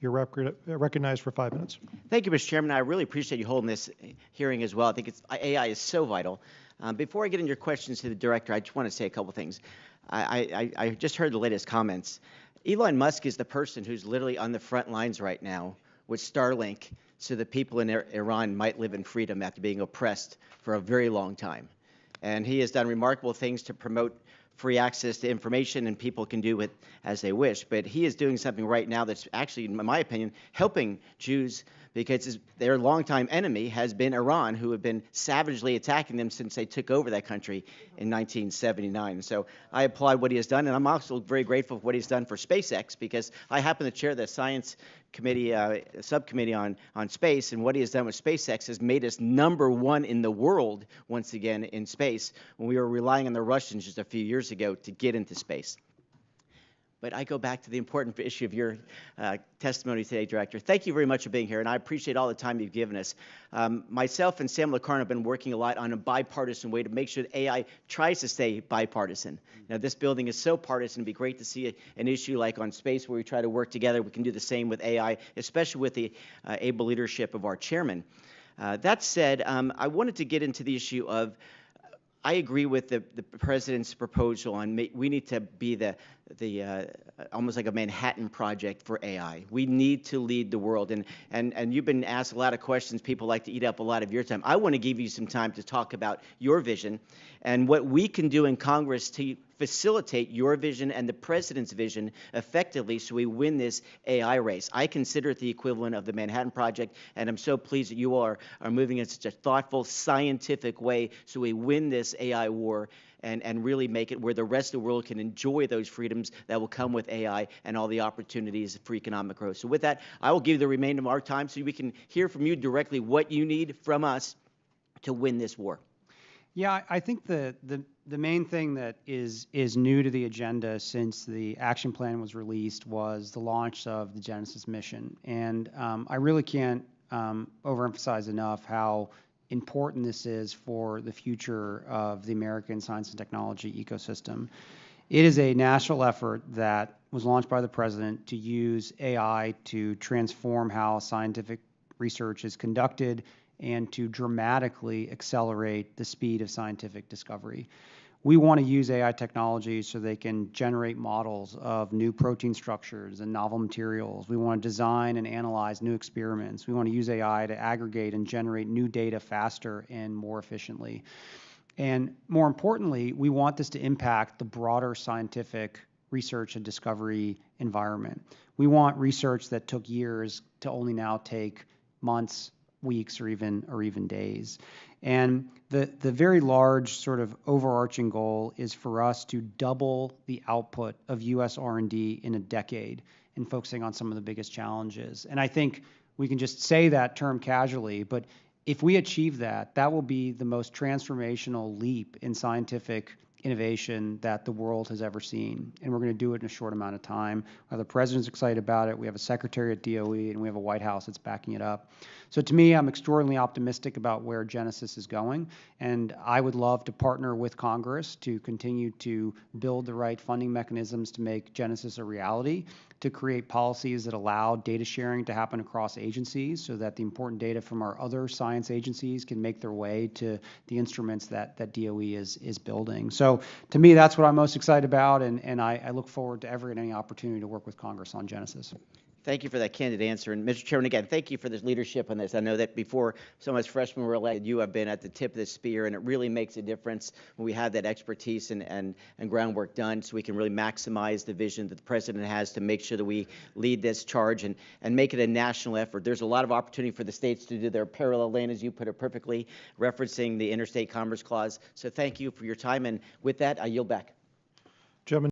You're recognized for 5 minutes. Thank you, Mr. Chairman. I really appreciate you holding this hearing as well. I think AI is so vital. Before I get into your questions to the director, I just want to say a couple things. I just heard the latest comments. Elon Musk is the person who's literally on the front lines right now with Starlink, so that people in Iran might live in freedom after being oppressed for a very long time. And he has done remarkable things to promote free access to information, and people can do it as they wish. But he is doing something right now that's actually, in my opinion, helping Jews, because their longtime enemy has been Iran, who have been savagely attacking them since they took over that country in 1979. So I applaud what he has done, and I'm also very grateful for what he's done for SpaceX, because I happen to chair the science committee, subcommittee on space, and what he has done with SpaceX has made us #1 in the world once again in space, when we were relying on the Russians just a few years ago to get into space. But I go back to the important issue of your testimony today, Director. Thank you very much for being here, and I appreciate all the time you've given us. Myself and Sam LaCarne have been working a lot on a bipartisan way to make sure that AI tries to stay bipartisan. Now, this building is so partisan. It'd be great to see an issue like on space where we try to work together. We can do the same with AI, especially with the able leadership of our chairman. That said, I wanted to get into the issue of, I agree with the president's proposal on we need to be almost like a Manhattan Project for AI. We need to lead the world, and you've been asked a lot of questions. People like to eat up a lot of your time. I want to give you some time to talk about your vision and what we can do in Congress to facilitate your vision and the president's vision effectively, so we win this AI race. I consider it the equivalent of the Manhattan Project, and I'm so pleased that you are moving in such a thoughtful, scientific way, so we win this AI war and really make it where the rest of the world can enjoy those freedoms that will come with AI and all the opportunities for economic growth. So with that, I will give you the remainder of our time so we can hear from you directly what you need from us to win this war. Yeah, I think the main thing that is new to the agenda since the action plan was released was the launch of the Genesis mission. And I really can't overemphasize enough how important this is for the future of the American science and technology ecosystem. It is a national effort that was launched by the president to use AI to transform how scientific research is conducted and to dramatically accelerate the speed of scientific discovery. We want to use AI technology so they can generate models of new protein structures and novel materials. We want to design and analyze new experiments. We want to use AI to aggregate and generate new data faster and more efficiently. And more importantly, we want this to impact the broader scientific research and discovery environment. We want research that took years to only now take months, weeks, or even days. And the very large sort of overarching goal is for us to double the output of U.S. R&D in a decade, and focusing on some of the biggest challenges. And I think we can just say that term casually, but if we achieve that, that will be the most transformational leap in scientific innovation that the world has ever seen. And we're going to do it in a short amount of time. The president's excited about it. We have a secretary at DOE, and we have a White House that's backing it up. So to me, I'm extraordinarily optimistic about where Genesis is going. And I would love to partner with Congress to continue to build the right funding mechanisms to make Genesis a reality, to create policies that allow data sharing to happen across agencies so that the important data from our other science agencies can make their way to the instruments that DOE is building. So to me, that's what I'm most excited about, and I look forward to every and any opportunity to work with Congress on Genesis. Thank you for that candid answer. And Mr. Chairman, again, thank you for this leadership on this. I know that before some of us freshmen were elected, you have been at the tip of the spear, and it really makes a difference when we have that expertise and groundwork done, so we can really maximize the vision that the president has to make sure that we lead this charge and make it a national effort. There's a lot of opportunity for the states to do their parallel lane, as you put it perfectly, referencing the Interstate Commerce Clause. So thank you for your time. And with that, I yield back. Gentlemen.